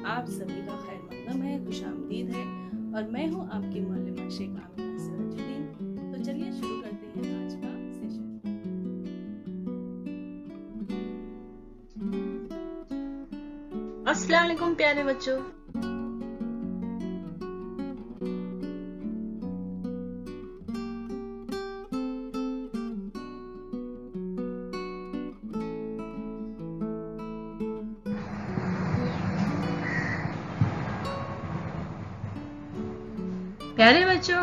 आप सभी का खैर मकदम है, खुशामदीद है और मैं हूं आपकी मौलमा शेख आमिना सिराजुद्दीन। तो चलिए शुरू करते हैं आज का सेशन। अस्सलाम वालेकुम प्यारे बच्चों। प्यारे बच्चों,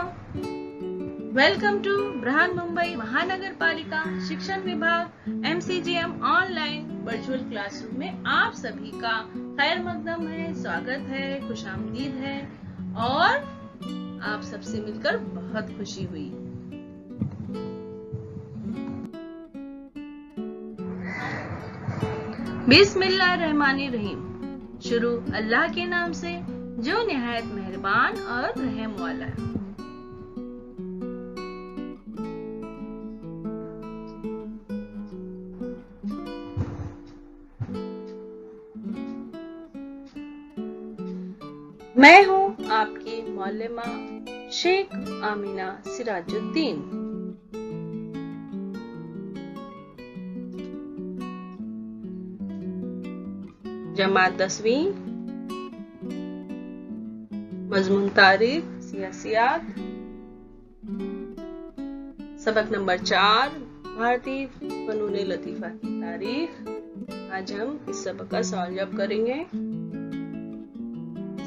वेलकम टू बृहन मुंबई महानगर पालिका शिक्षण विभाग MCGM ऑनलाइन वर्चुअल क्लासरूम में आप सभी का खैर मकदम है, स्वागत है, खुशामदीद है और आप सबसे मिलकर बहुत खुशी हुई। बिस्मिल्लाहिर्रहमानिर्रहीम। शुरू अल्लाह के नाम से जो निहायत मेहरबान और रहम वाला है। मैं हूँ आपकी मौलमा शेख आमिना सिराजुद्दीन। जमात 10वीं, मजमून तारीख सियासियात, सबक नंबर 4 भारतीय फनून लतीफा की तारीख। आज हम इस सबक का सवाल जवाब करेंगे।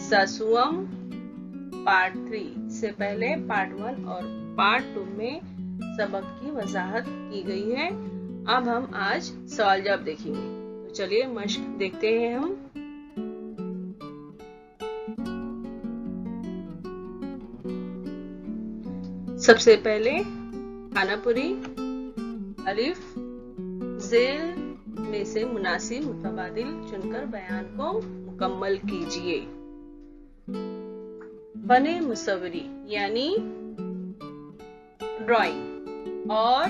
सासुअम पार्ट 3 से पहले पार्ट 1 और पार्ट 2 में सबक की वजाहत की गई है। अब हम आज सवाल जवाब देखेंगे। तो चलिए मश्क देखते हैं हम। सबसे पहले खानापुरी, अलिफ जेल में से मुनासिब मुतबादिल चुनकर बयान को मुकम्मल कीजिए। फने मुसव्वरी यानी ड्राइंग और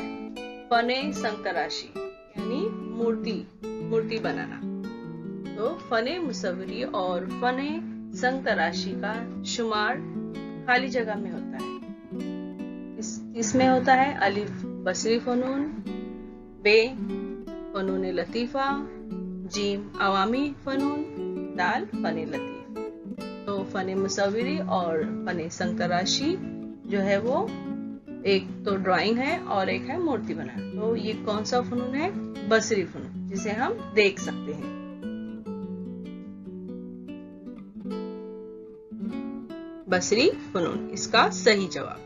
फने संतराशी यानी मूर्ति बनाना। तो फने मुसव्वरी और फने संतराशी का शुमार खाली जगह में होता है। इसमें होता है अलिफ बसरी फनून, बे फनून लतीफा, जीम अवामी फनून, दाल फने लतीफ। तो फने मुसव्वरी और फने संतराशी जो है वो एक तो ड्राइंग है और एक है मूर्ति बनाना। तो ये कौन सा फनून है? बसरी फनून, जिसे हम देख सकते हैं। बसरी फनून इसका सही जवाब।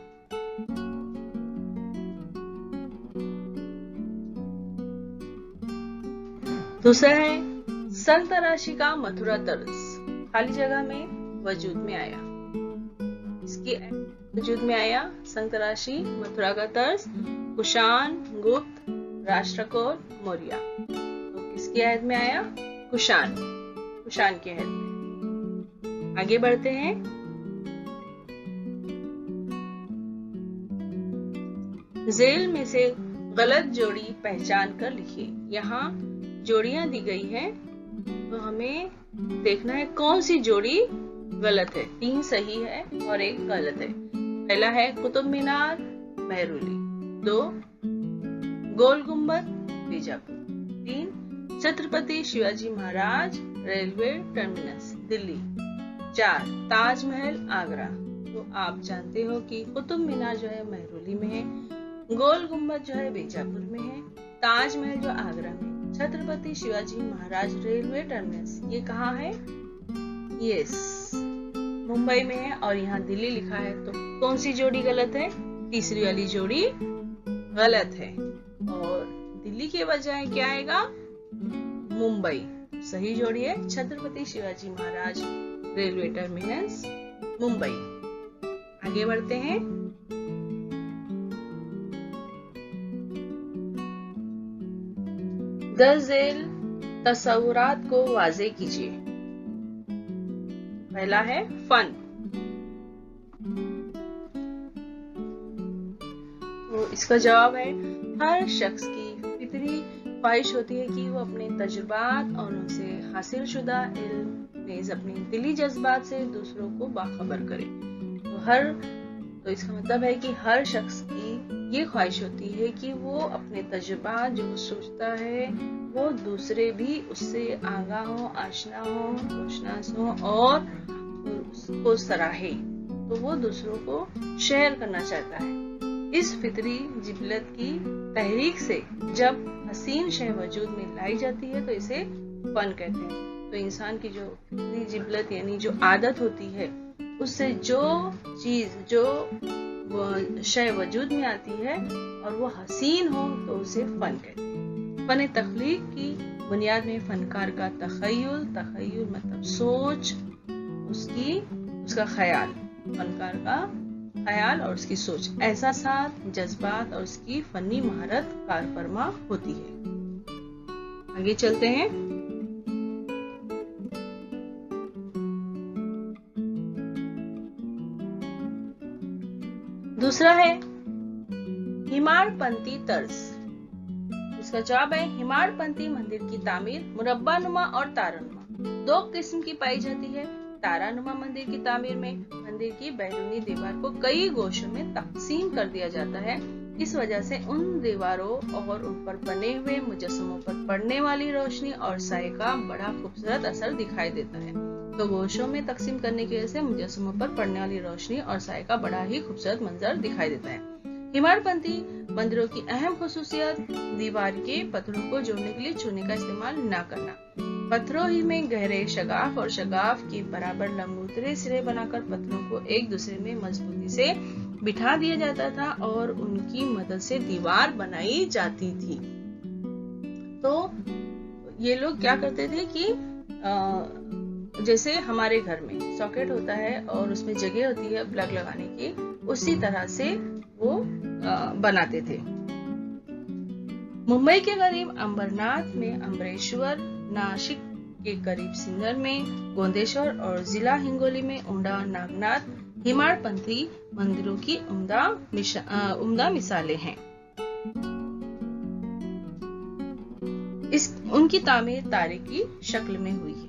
दूसरा है संतराशी का मथुरा तर्ज खाली जगह में वजूद में आया। इसकी वजूद में आया संतराशी मथुरा का तर्ज कुषाण, गुप्त, राष्ट्रकूट, मौर्य। तो किसकी अहद में आया? कुषाण की अहद में। आगे बढ़ते हैं। जेल में से गलत जोड़ी पहचान कर लिखिए। यहाँ जोड़ियां दी गई है तो हमें देखना है कौन सी जोड़ी गलत है। 3 सही है और 1 गलत है। पहला है कुतुब मीनार महरूली, 2 गोल गुम्बद बीजापुर, 3 छत्रपति शिवाजी महाराज रेलवे टर्मिनस दिल्ली, 4 ताजमहल आगरा। तो आप जानते हो कि कुतुब मीनार जो है महरूली में है, गोल गुम्बद जो है बीजापुर में है, ताजमहल जो आगरा में, छत्रपति शिवाजी महाराज रेलवे टर्मिनस ये कहाँ है? यस, मुंबई में है और यहाँ दिल्ली लिखा है। तो कौन सी जोड़ी गलत है? तीसरी वाली जोड़ी गलत है और दिल्ली के बजाय क्या आएगा? मुंबई। सही जोड़ी है छत्रपति शिवाजी महाराज रेलवे टर्मिनस मुंबई। आगे बढ़ते हैं। दर्जेल तस्वुरात को वाज़े कीजिए। पहला है फन। तो इसका जवाब है हर शख्स की फितरी ख्वाहिश होती है कि वो अपने तजुर्बात और उनसे हासिल शुदा इल्म अपने दिली जज्बात से दूसरों को बाखबर करे। तो इसका मतलब है कि हर शख्स की ये ख्वाहिश होती है कि वो अपने तजुर्बात जो सोचता है वो दूसरे भी उससे आगाह हो, आशना हो, रोशनास हो और उसको सराहे, तो वो दूसरों को शेयर करना चाहता है। इस फितरी जिबलत की तहरीक से जब हसीन शय वजूद में लाई जाती है तो इसे फन कहते हैं। तो इंसान की जो फितरी जिबलत यानी जो आदत होती है उससे जो चीज जो शय वजूद में आती है और वो हसीन हो तो उसे फन कहते हैं। फन तख्लीक की बुनियाद में फनकार का तखय्युल मतलब सोच, उसका ख्याल, फनकार का ख्याल और उसकी सोच, एहसासात, जज्बात और उसकी फनी महारत कारफरमा होती है। आगे चलते हैं। दूसरा है हिमाड़पंती तर्ज। इसका जवाब है हिमाड़पंती मंदिर की तामीर मुरब्बानुमा और तारानुमा दो किस्म की पाई जाती है। तारानुमा मंदिर की तामीर में मंदिर की बैरूनी दीवार को कई गोशों में तकसीम कर दिया जाता है। इस वजह से उन दीवारों और उन पर बने हुए मुजस्समों पर पड़ने वाली रोशनी और साए का बड़ा खूबसूरत असर दिखाई देता है। तो गोशों में तकसीम करने की वजह से मुजस्समों पर पड़ने वाली रोशनी और साए का बड़ा ही खूबसूरत मंजर दिखाई देता है। हिमाड़पंती मंदिरों की अहम खुसूसियत दीवार के पत्थरों को जोड़ने के लिए चूने का इस्तेमाल न करना। पत्थरों ही में गहरे शगाफ और शगाफ के बराबर लंबूतरे सिरे बनाकर पत्थरों को एक दूसरे में मजबूती से बिठा दिया जाता था और उनकी मदद से दीवार बनाई जाती थी। तो ये लोग क्या करते थे कि जैसे हमारे घर में सॉकेट होता है और उसमें जगह होती है प्लग लगाने की, उसी तरह से वो बनाते थे। मुंबई के करीब अंबरनाथ में अम्बरेश्वर, नासिक के करीब सिंगर में गोंदेश्वर और जिला हिंगोली में उंडा नागनाथ हिमाड़पंथी मंदिरों की उम्दा मिसालें हैं। उनकी तामीर तारे की शक्ल में हुई है।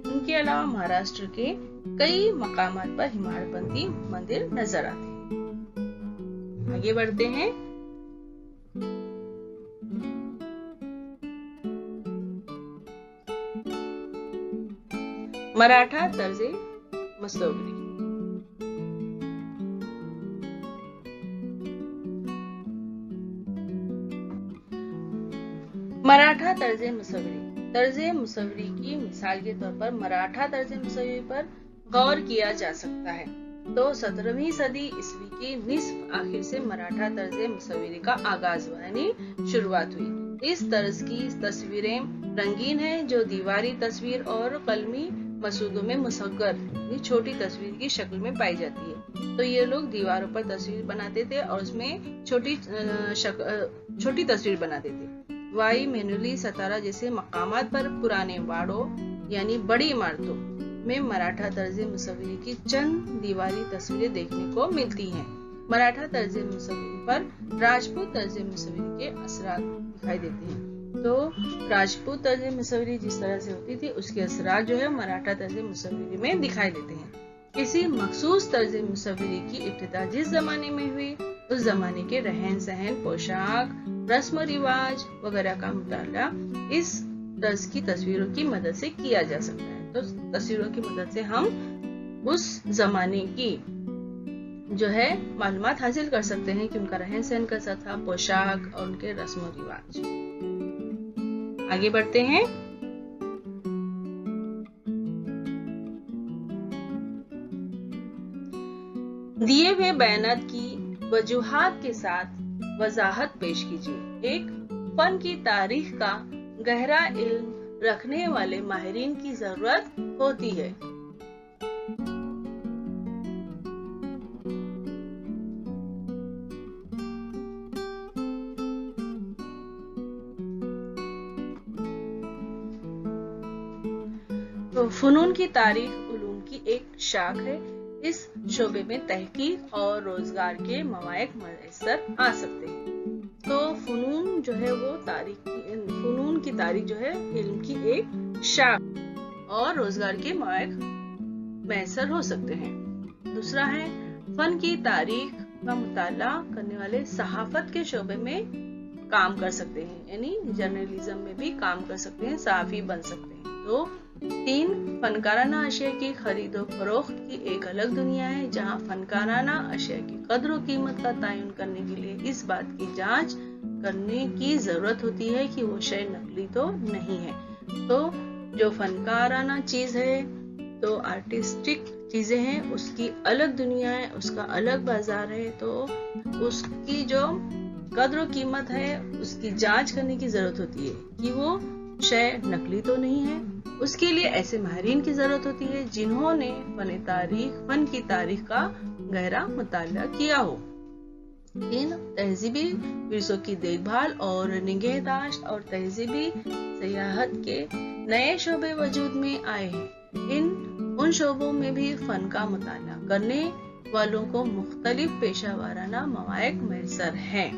उनके अलावा महाराष्ट्र के कई मकामात पर हिमाड़पंथी मंदिर नजर आते हैं। आगे बढ़ते हैं। मराठा तर्जे मसोबरी। मराठा तर्जे मुसव्वरी। तर्जे मुसव्वरी की मिसाल के तौर पर मराठा तर्जे मुसव्वरी पर गौर किया जा सकता है। तो 17वीं सदी ईस्वी की निस्फ आखिर से मराठा तर्जे मुसव्वरी का आगाज यानी शुरुआत हुई। इस तर्ज की तस्वीरें रंगीन हैं जो दीवारी तस्वीर और कलमी मसूदों में मुसग्गर छोटी तस्वीर की शक्ल में पाई जाती है। तो ये लोग दीवारों पर तस्वीर बनाते थे और उसमें छोटी तस्वीर बनाते थे। वाई मेनुली सतारा जैसे मकामात पर पुराने वाड़ों यानी बड़ी इमारतों में मराठा तर्जे मुसव्वरी की चंद दीवारी तस्वीरें देखने को मिलती हैं। मराठा तर्जे मुसव्वरी पर राजपूत तर्जे मुसव्वरी के असरात दिखाई देते हैं। तो राजपूत तर्जे मुसव्वरी जिस तरह से होती थी उसके असरात जो है मराठा तर्जे मुसव्वरी में दिखाई देते हैं। किसी मखसूस तर्जे मुसव्वरी की इब्तिदा जिस जमाने में हुई उस जमाने के रहन सहन, पोशाक, रस्म रिवाज वगैरह का मुताला इस तर्ज की तस्वीरों की मदद से किया जा सकता है। तो तस्वीरों की मदद से हम उस जमाने की जो है मालूमात हासिल कर सकते हैं कि उनका रहन सहन कैसा था, पोशाक और उनके रस्म रिवाज। आगे बढ़ते हैं। दिए हुए बयानात की वजूहात के साथ वजाहत पेश कीजिए। एक फन की तारीख का गहरा इल्म रखने वाले माहिरीन की जरूरत होती है। तो फनून की तारीख उलूम की एक शाख है। इस शोबे में तहकीक और रोजगार के मवाक़ मैसर आ सकते हैं। तो फनून जो है वो फनून की तारीख जो है इल्म की एक शाख। और रोजगार के मौके मैसर हो सकते हैं। दूसरा है फन की तारीख का मुताला करने वाले सहाफत के शोबे में काम कर सकते हैं, यानी जर्नलिज्म में भी काम कर सकते हैं, सहाफी बन सकते हैं। तो 3 फनकाराना अशिया की खरीदो फरोख्त की एक अलग दुनिया है, जहां फनकाराना अशिया की कद्र और कीमत का तयन करने के लिए इस बात की जांच करने की जरूरत होती है कि वो शय नकली तो नहीं है। तो जो फनकाराना चीज है, तो आर्टिस्टिक चीजें हैं, उसकी अलग दुनिया है, उसका अलग बाजार है। तो उसकी जो कद्र और कीमत है, उसकी जांच करने की जरूरत होती है कि वो शय नकली तो नहीं है। उसके लिए ऐसे माहिरीन की जरूरत होती है जिन्होंने फन की तारीख का गहरा मुताला किया हो। इन तहजीबी विरसों की देखभाल और निगहदाश्त और तहजीबी सियाहत के नए शोबे वजूद में आए हैं। उन शोबों में भी फन का मुताला करने वालों को मुख्तलिफ पेशा वाराना मवाक़ मैसर हैं।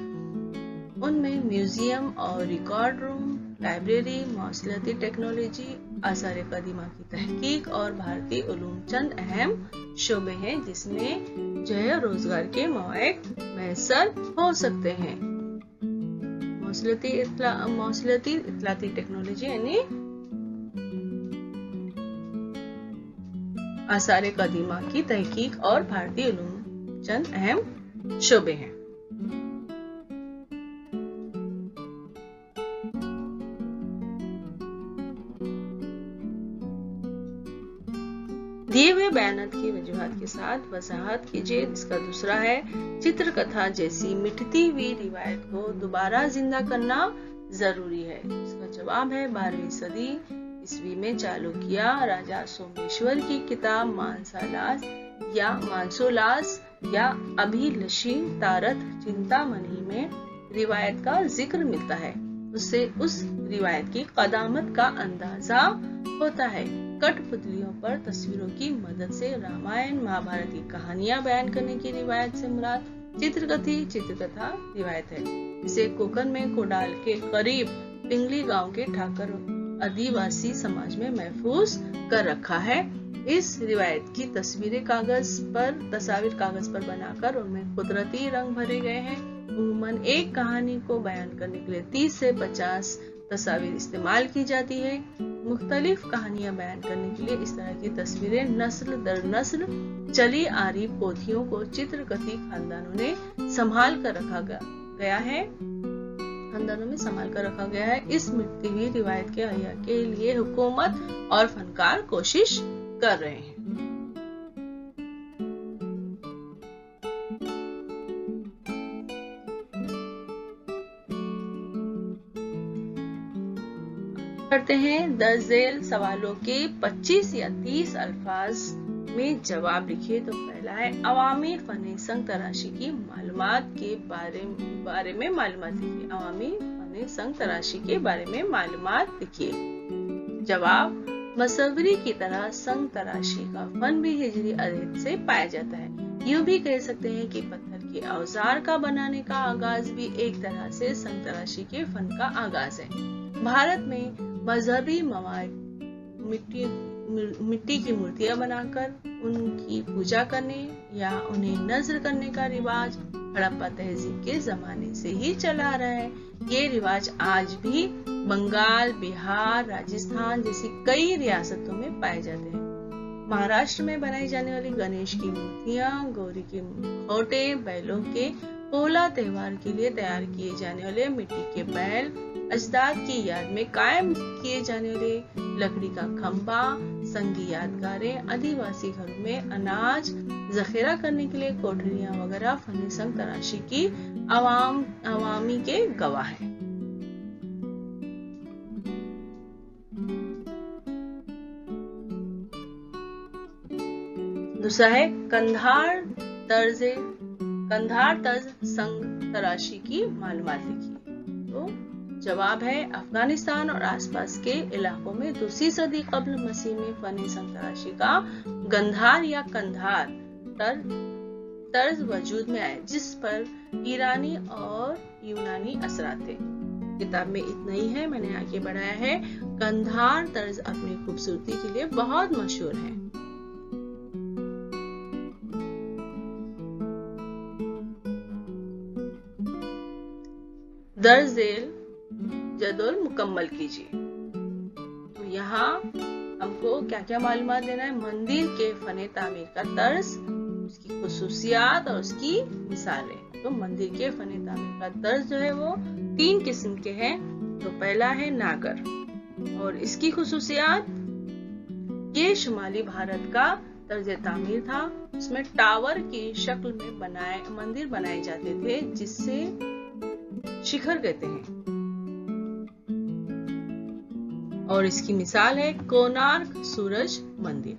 उनमें म्यूजियम और रिकॉर्ड रूम, लाइब्रेरी, मौसलती टेक्नोलॉजी, आसार कदीमा की तहकीक और भारतीय उलूम चंद अहम शोबे हैं जिसमें जो है रोजगार के मौके मैसर हो सकते हैं। मौसलती इत्तलाती टेक्नोलॉजी यानी आसार कदीमा की तहकीक और भारतीय उलूम चंद अहम शोबे हैं। दिए हुए बयानात की वजूहात के साथ वजाहत कीजिए। इसका दूसरा है चित्रकथा जैसी मिटती हुई रिवायत को दोबारा जिंदा करना जरूरी है। इसका जवाब है 12वीं सदी ईस्वी में चालुक्य राजा सोमेश्वर की किताब मानसोलास या अभिलषी तारथ चिंतामणि में रिवायत का जिक्र मिलता है। उससे उस रिवायत की कदामत का अंदाजा होता है। कठपुतलियों पर तस्वीरों की मदद से रामायण महाभारत की कहानियां बयान करने की रिवायत से मुराद चित्रकथा रिवायत है। इसे कोकन में कोडाल के करीब पिंगली गांव के ठाकर आदिवासी समाज में महफूज कर रखा है। इस रिवायत की तस्वीर कागज पर बनाकर उनमें कुदरती रंग भरे गए हैं। उम्मन एक कहानी को बयान करने के लिए 30 से 50 तस्वीर इस्तेमाल की जाती है। मुख्तलिफ कहानियां बयान करने के लिए इस तरह की तस्वीरें नस्ल दर नस्ल चली आ रही पोथियों को चित्रकथी खानदानों में संभाल कर रखा गया है। इस मिटती हुई रिवायत के अहया के लिए हुकूमत और फनकार कोशिश कर रहे हैं। करते हैं 10 झेल सवालों के 25 या 30 अल्फाज में जवाब लिखिए। तो पहला है अवामी फने संग तराशी की मालूमात के बारे में मालूमात लिखिए। अवामी फने संग तराशी के बारे में मालूमात लिखिए। जवाब मसवरी की तरह संग तराशी का फन भी हिजरी अहद से पाया जाता है। यूं भी कह सकते हैं कि पत्थर के औजार का बनाने का आगाज भी एक तरह से संग तराशी के फन का आगाज है। भारत में मजहबी मवाद मिट्टी की मूर्तियां बनाकर उनकी पूजा करने या उन्हें नज्र करने का रिवाज हड़प्पा तहजीब के जमाने से ही चला आ रहा है। ये रिवाज आज भी बंगाल, बिहार, राजस्थान जैसी कई रियासतों में पाए जाते हैं। महाराष्ट्र में बनाई जाने वाली गणेश की मूर्तियां, गौरी के मुखौटे, बैलों के पोला त्योहार के लिए तैयार किए जाने वाले मिट्टी के बैल, अजदाद की याद में कायम किए जाने वाले लकड़ी का खंबा, संगी यादगारें, आदिवासी घरों में अनाज जखीरा करने के लिए कोठरियां वगैरह फन संग तराशी की अवामी के गवाह हैं। दूसरा है कंधार तर्ज संग तराशी की मालूमात लिखिए। तो जवाब है अफगानिस्तान और आसपास के इलाकों में 2वीं सदी कब्ल मसीह में फन संग तराशी का गंधार या कंधार तर्ज वजूद में आए, जिस पर ईरानी और यूनानी असरात थे। किताब में इतना ही है, मैंने आगे बढ़ाया है। कंधार तर्ज अपनी खूबसूरती के लिए बहुत मशहूर है। दर्ज झेल जदोल मुकम्मल कीजिए। तो यहाँ हमको क्या क्या मालूमात देना है? मंदिर के फने तामीर का तर्ज, उसकी खुसूसियात और उसकी मिसालें। तो मंदिर के फने तामीर का तर्ज जो है वो 3 किस्म के हैं। तो पहला है नागर, और इसकी खुसूसियात, ये शुमाली भारत का तर्ज तामीर था। उसमें टावर की शक्ल में मंदिर बनाए जाते थे, जिससे शिखर कहते हैं। और इसकी मिसाल है कोणार्क सूरज मंदिर,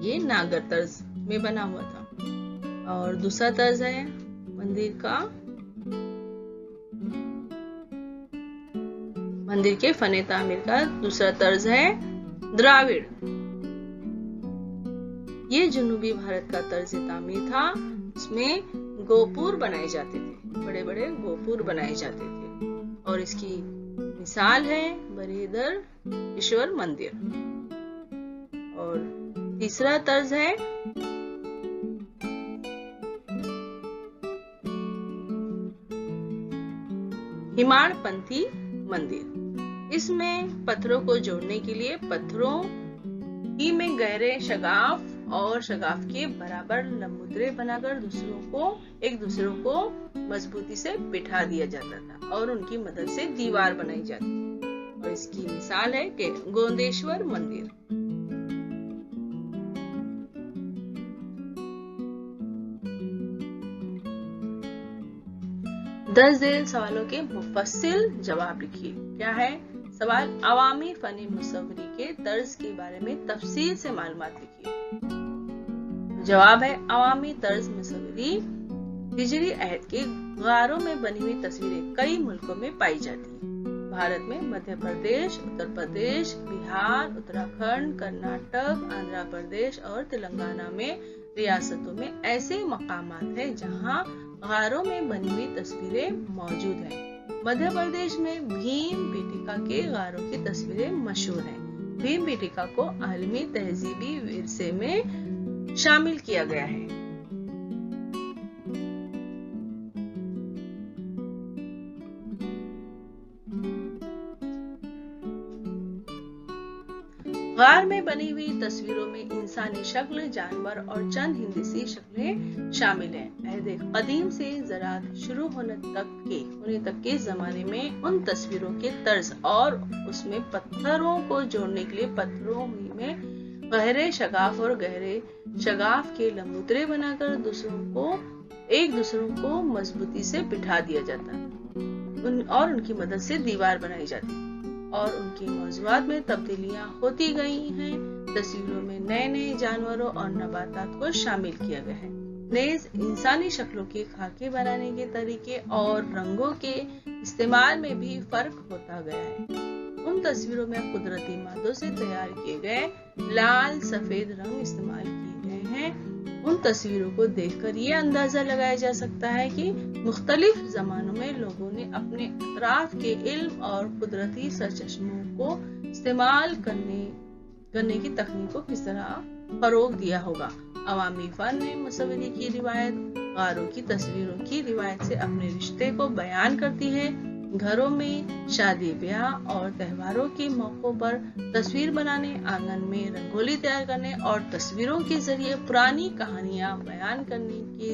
ये नागर तर्ज में बना हुआ था। और दूसरा तर्ज है मंदिर के फने तामीर का दूसरा तर्ज है द्राविड़। ये जुनूबी भारत का तर्ज तामीर था। इसमें गोपुर बनाए जाते थे, बड़े बड़े गोपुर बनाए जाते थे। और इसकी मिसाल है बृहदेश्वर मंदिर। और तीसरा तर्ज है हिमाड़पंथी मंदिर। इसमें पत्थरों को जोड़ने के लिए पत्थरों ही में गहरे शगाफ और शगाफ के बराबर लंबुतरे बनाकर एक दूसरों को मजबूती से बिठा दिया जाता था और उनकी मदद से दीवार बनाई जाती थी। और इसकी मिसाल है कि गोंदेश्वर मंदिर। दर्ज झेल सवालों के मुफस्सिल जवाब लिखिए। क्या है सवाल? अवामी फनी मुसव्वरी के तर्ज के बारे में तफसील से मालूमात लिखिए। जवाब है अवामी तर्ज मुसव्वरी हिजरी अहद के गारों में बनी हुई तस्वीरें कई मुल्कों में पाई जाती है। भारत में मध्य प्रदेश, उत्तर प्रदेश, बिहार, उत्तराखंड, कर्नाटक, आंध्र प्रदेश और तेलंगाना में रियासतों में ऐसे मकामात हैं जहां गारों में बनी हुई तस्वीरें मौजूद हैं। मध्य प्रदेश में भीम बेटिका के गारों की तस्वीरें मशहूर हैं। भीम बेटिका को आलमी तहजीबी विरसे में शामिल किया गया है। गार में बनी हुई तस्वीरों में इंसानी शक्ल, जानवर और चंद हिंदसी शक्लें शामिल हैं। अहद कदीम से ज़राअत शुरू होने तक के जमाने में उन तस्वीरों के तर्ज और उसमें पत्थरों को जोड़ने के लिए पत्थरों में गहरे शगाफ और गहरे शगाफ के लंबुतरे बनाकर एक दूसरों को मजबूती से बिठा दिया जाता और उनकी मदद से दीवार बनाई जाती और उनके मौजूदात में तब्दीलियां होती गई हैं। तस्वीरों में नए नए जानवरों और नबातात को शामिल किया गया है। नेज इंसानी शक्लों के खाके बनाने के तरीके और रंगों के इस्तेमाल में भी फर्क होता गया है। उन तस्वीरों में कुदरती मादों से तैयार किए गए लाल सफेद रंग इस्तेमाल किए गए हैं। उन तस्वीरों को देखकर ये अंदाजा लगाया जा सकता है कि मुख्तलिफ जमानों में लोगों ने अपने अतराफ के इल्म और कुदरती सरचश्मों को इस्तेमाल करने की तकनीक को किस तरह फरोग दिया होगा। अवामी फन ने मुसव्वरी की रिवायत गारों की तस्वीरों की रिवायत से अपने रिश्ते को बयान करती है। घरों में शादी ब्याह और त्योहारों के मौकों पर तस्वीर बनाने, आंगन में रंगोली तैयार करने और तस्वीरों के जरिए पुरानी कहानियां बयान करने के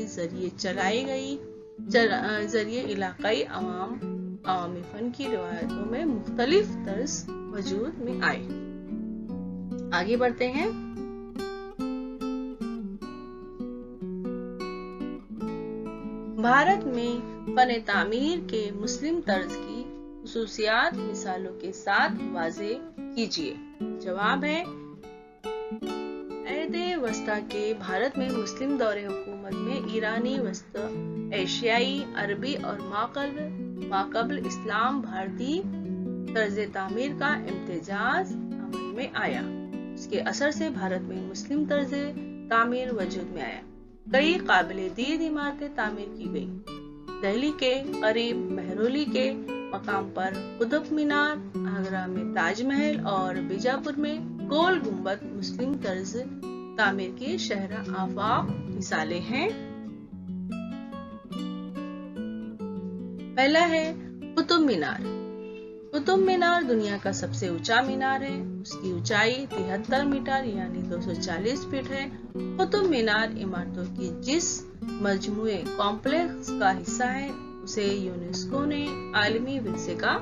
जरिए इलाकाई अवामी फन की रिवायतों में मुख्तलिफ तर्ज वजूद में आए। आगे बढ़ते हैं। भारत में फन तामीर के मुस्लिम तर्ज की खुसूसियात मिसालों के साथ वाज़े कीजिए। जवाब है अहद वस्ता के भारत में मुस्लिम दौरे हुकूमत में ईरानी वस्ता, एशियाई, अरबी और माक़बल इस्लाम भारतीय तर्ज तामीर का इम्तिजाज अमल में आया। उसके असर से भारत में मुस्लिम तर्ज तामीर वजूद में आया। कई काबिल दीद इमारतें तामीर की गई। दिल्ली के करीब मेहरौली के मकाम पर कुतुब मीनार, आगरा में ताजमहल और बीजापुर में गोल गुम्बद मुस्लिम तर्ज तामीर की शहर आफाक मिसालें हैं। पहला है कुतुब मीनार। कुतुब मीनार दुनिया का सबसे ऊंचा मीनार है। उसकी ऊंचाई 73 मीटर यानी 240 फीट है। कुतुब मीनार इमारतों की जिस मजमूए कॉम्प्लेक्स का हिस्सा है उसे यूनेस्को ने आलमी विरसे का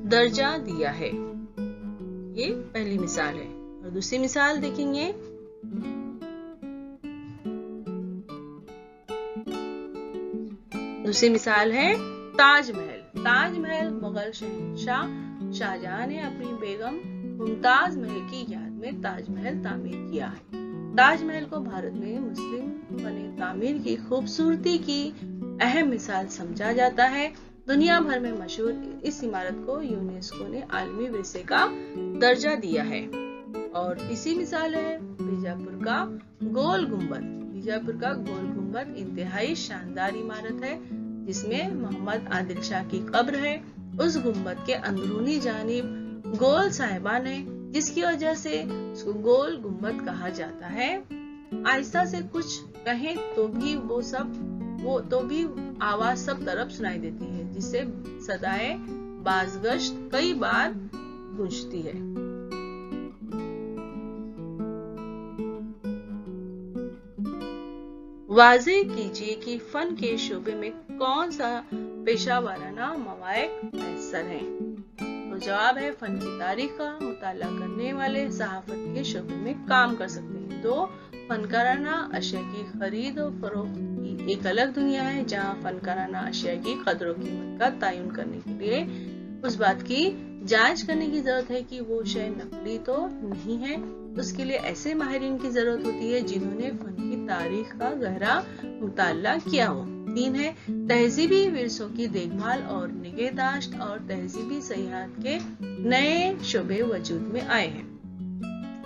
दर्जा दिया है। ये पहली मिसाल है। और दूसरी मिसाल देखेंगे। दूसरी मिसाल है ताजमहल। ताजमहल मुगल शहंशाह शाहजहां ने अपनी बेगम मुमताज महल की याद में ताजमहल तामीर किया है। ताजमहल को भारत में मुस्लिम फने तामीर की खूबसूरती की अहम मिसाल समझा जाता है। दुनिया भर में मशहूर इस इमारत को यूनेस्को ने आलमी विरसे का दर्जा दिया है। और तीसरी मिसाल है बीजापुर का गोल गुम्बद। बीजापुर का गोल गुम्बद इंतहाई शानदार इमारत है जिसमें मोहम्मद आदिल शाह की कब्र है। उस गुम्बद के अंदरूनी जानिब गोल साहिबान है जिसकी वजह से उसको गोल गुम्बद कहा जाता है। आहिस्ता से कुछ कहें तो भी आवाज सब तरफ सुनाई देती है जिससे सदाए बाजगश्त कई बार गूंजती है। वाज़े कीजिए कि फन के शोबे में कौन सा पेशा वाराना मवाक़ मैसर है। तो जवाब है फन की तारीख का मुताला करने वाले सहाफत के शोबे में काम कर सकते हैं। तो फनकाराना अशिया की खरीद और फरोख्त की एक अलग दुनिया है जहाँ फनकाराना अशिया की कदर कीमत का तयन करने के लिए उस बात की जांच करने की जरूरत है कि वो शय नकली तो नहीं है। उसके लिए ऐसे माहिरीन की जरूरत होती है जिन्होंने फन की तारीख का गहरा मुताला किया हो। 3 है तहजीबी विरसों की देखभाल और निगहदाश्त और तहजीबी सयाहत के नए शोबे वजूद में आए हैं।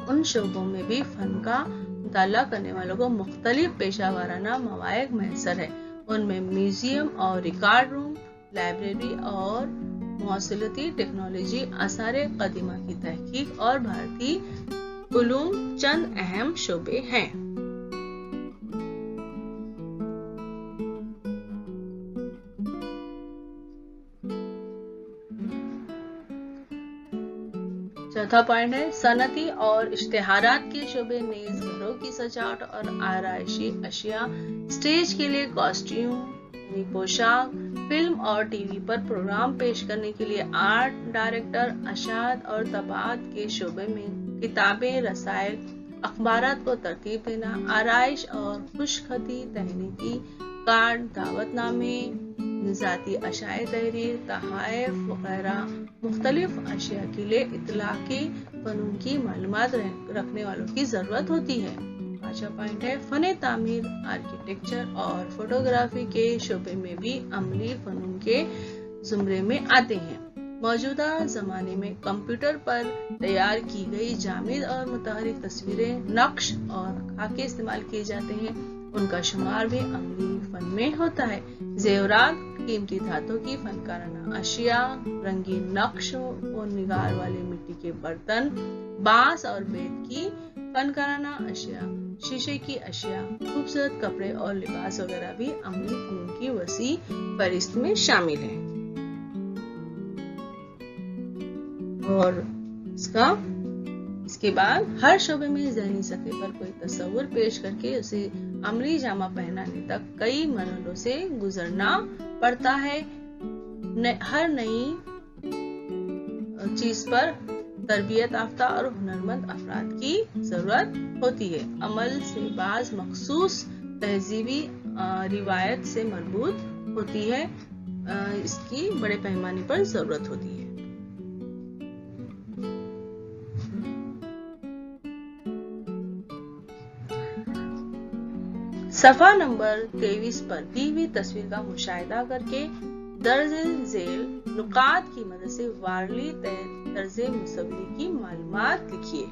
उन शोबों में भी फन का मुताला करने वालों को मुख्तलिफ पेशा वाराना मवाक़ मैसर है। उनमें म्यूजियम और रिकॉर्ड रूम, लाइब्रेरी और मौसूलती टेक्नोलॉजी, आसारे कदीमा की तहकीक और भारतीय उलूम चंद अहम शोबे हैं। चौथा पॉइंट है सनती और इश्तेहारात के शोबे नेज घरों की सजावट और आराइशी अशिया, स्टेज के लिए कॉस्ट्यूम पोशाक, फिल्म और टीवी पर प्रोग्राम पेश करने के लिए आर्ट डायरेक्टर, अशात और तबात के शोबे में किताबें, रसायल, अखबारात को तरतीब देना, आराइश और खुशखती, तहनीती कार्ड, दावतनामे, निजाती अशाए तहरीर, तहाइफ वगैरह मुख्तलिफ अशिया के लिए इतलाकी फनून की मालूमात रखने वालों की जरूरत होती है। पांचवा पॉइंट है फने तामीर, आर्किटेक्चर और फोटोग्राफी के शोबे में भी अमली फनून के जुमरे में आते हैं। मौजूदा जमाने में कंप्यूटर पर तैयार की गई जामिद और मुतहरिक तस्वीरें, नक्श और खाके इस्तेमाल किए जाते हैं। उनका शुमार भी अमली फन में होता है। जेवरात, कीमती धातु की फनकाराना अशिया, रंगीन नक्श और निगार वाले मिट्टी के बर्तन, बांस और बेत की फनकाराना अशिया, शीशे की अशिया, खूबसूरत कपड़े और लिबास वगैरह भी अमली फनून की वसी फहरिस्त में शामिल है। और इसके बाद हर शोबे में ज़हनी सतह पर कोई तस्वुर पेश करके उसे अमली जामा पहनाने तक कई मरहलों से गुजरना पड़ता है। हर नई चीज पर तरबियत याफ्ता और हुनरमंद अफराद की जरूरत होती है। अमल से बाज मखसूस तहजीबी रिवायत से मरबूत होती है। इसकी बड़े पैमाने पर जरूरत होती है। सफा नंबर 23 पर दी हुई तस्वीर का मुशाहिदा करके दर्ज झेल नुकात की मदद से वारली तर्ज मुसव्वरी की मालूमात लिखिए।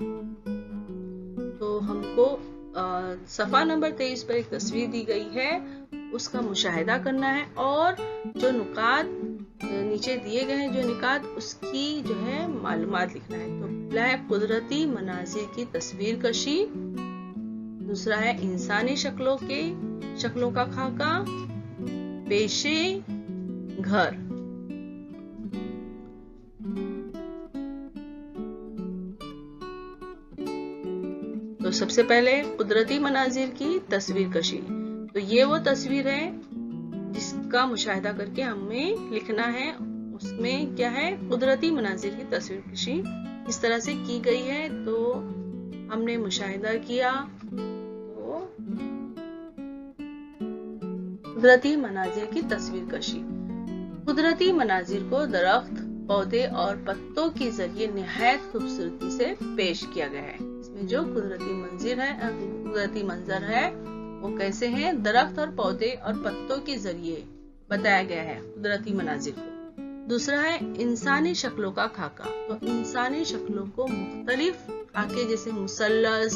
तो हमको सफा नंबर 23 पर एक तस्वीर दी गई है, उसका मुशाहिदा करना है और जो नुकात नीचे दिए गए हैं जो निकात, उसकी जो है मालूमात लिखना है। तो पहला है कुदरती मनाजिर की तस्वीर कशी, दूसरा है इंसानी शक्लों का खाका, पेशे, घर। तो सबसे पहले कुदरती मनाजिर की तस्वीर कशी। तो ये वो तस्वीर है जिसका मुशाहिदा करके हमें लिखना है। उसमें क्या है, कुदरती मनाजिर की तस्वीर कशी इस तरह से की गई है। तो हमने मुशाहिदा किया, तो कुदरती मनाजिर की तस्वीर कशी। कुदरती मनाजिर को दरख्त, पौधे और पत्तों के जरिए निहायत खूबसूरती से पेश किया गया है। इसमें जो कुदरती मंजर है वो कैसे हैं, दरख्त और पौधे और पत्तों के जरिए बताया गया है कुदरती मनाजिर को। दूसरा है इंसानी शक्लों का खाका। तो इंसानी शक्लों को मुख्तलिफ खाके जैसे मुसल्लस,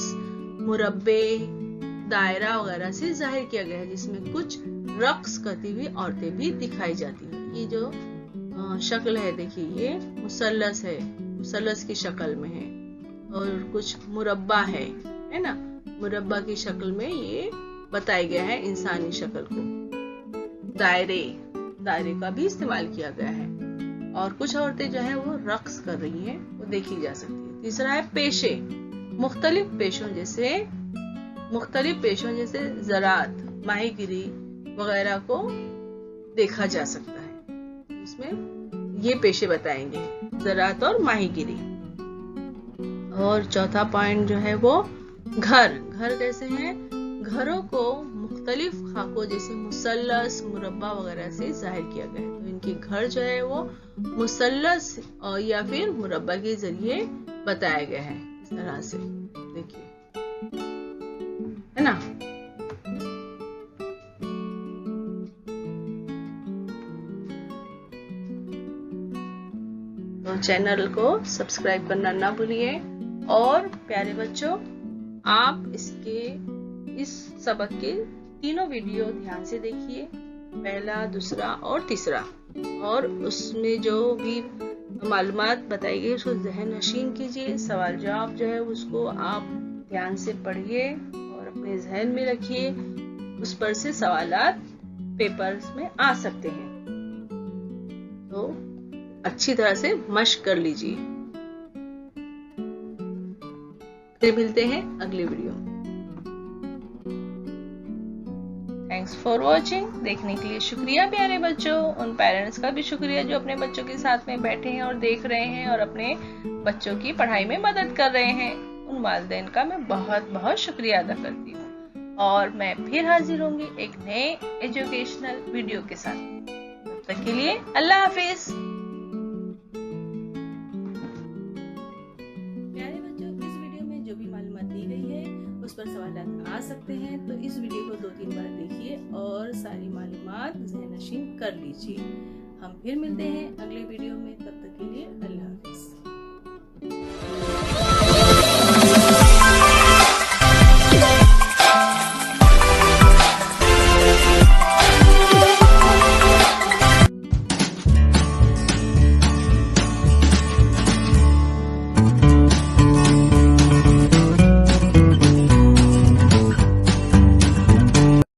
मुरब्बे, दायरा वगैरह से जाहिर किया गया है, जिसमें कुछ रक्स करती हुई औरतें भी दिखाई जाती हैं। ये जो शक्ल है देखिए, ये मुसल्लस है, मुसल्लस की शक्ल में है, और कुछ मुरब्बा है ना, मुरब्बा की शक्ल में ये बताया गया है इंसानी शक्ल को। दायरे का भी इस्तेमाल किया गया है, और कुछ औरतें जो है वो रक्स कर रही हैं, वो देखी जा सकती है। तीसरा है पेशे। मुख्तलिफ पेशों जैसे ज़राअत, माहीगिरी वगैरह को देखा जा सकता है। इसमें ये पेशे बताएंगे, ज़राअत और माहीगिरी। और चौथा पॉइंट जो है वो घर कैसे हैं, घरों को मुख्तलिफ खाकों जैसे मुसल्लस, मुरब्बा वगैरह से जाहिर किया गया है। तो इनके घर जो है वो मुसल्लस या फिर मुरब्बा के जरिए बताया गया है। इस तरह से देखिए, है ना। तो चैनल को सब्सक्राइब करना ना भूलिए। और प्यारे बच्चों, आप इस सबक के तीनों वीडियो ध्यान से देखिए, पहला, दूसरा और तीसरा, और उसमें जो भी मालूमात बताई गई उसको ज़हन नशीन कीजिए। सवाल जवाब जो है उसको आप ध्यान से पढ़िए और अपने जहन में रखिए। उस पर से सवालात पेपर्स में आ सकते हैं, तो अच्छी तरह से मश्क कर लीजिए। फिर मिलते हैं अगले वीडियो में। Thanks for watching. देखने के लिए शुक्रिया प्यारे बच्चों। उन पेरेंट्स का भी शुक्रिया जो अपने बच्चों के साथ में बैठे हैं और देख रहे हैं और अपने बच्चों की पढ़ाई में मदद कर रहे हैं। उन वालिदैन का मैं बहुत बहुत शुक्रिया अदा करती हूँ। और मैं फिर हाजिर होंगी एक नए एजुकेशनल वीडियो के साथ। तब तक के लिए अल्लाह हाफिज। उस पर सवाल आ सकते हैं, तो इस वीडियो को 2-3 बार देखिए और सारी मालूमात ज़हन नशीन कर लीजिए। हम फिर मिलते हैं अगले वीडियो में, तब तक के लिए अल्लाह हाफिज़।